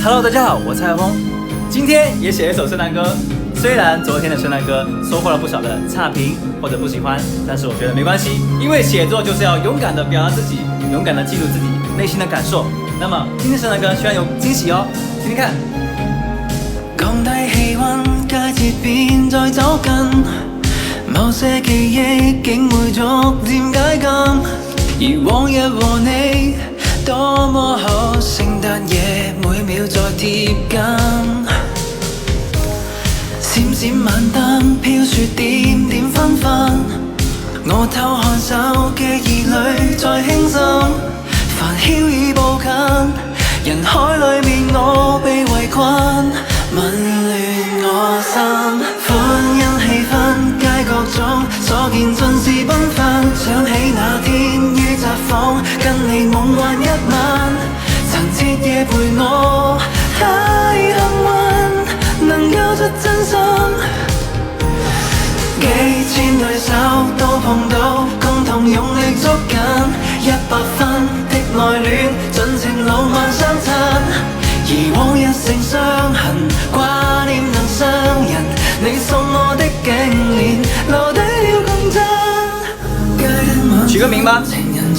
Hello， 大家好，我是蔡海峰，今天也写了一首圣诞歌。虽然昨天的圣诞歌收获了不少的差评或者不喜欢，但是我觉得没关系，因为写作就是要勇敢的表达自己，勇敢的記錄自己內心的感受。那麼今天聖誕歌希望有驚喜哦，聽聽看。降低氣溫，佳節便在走近，某些記憶竟會逐漸解禁，而往日和你多麼好，聖誕夜每秒在貼緊。閃閃晚燈，飄雪點點紛紛，我偷看手嘅兒女在輕心，煩囂已步近，人海裡面我被圍困，紊亂我心，歡欣氣氛，街角中所見盡是繽紛，想起那天於札幌，跟你夢幻一晚，曾徹夜陪我，太幸運，能交出真心。幾千對手都碰到，共同用力捉緊100分的愛戀，盡情浪漫相襯。而往日成傷痕，掛念能傷人，你送我的頸鏈，留低了共振。取個名吧。情人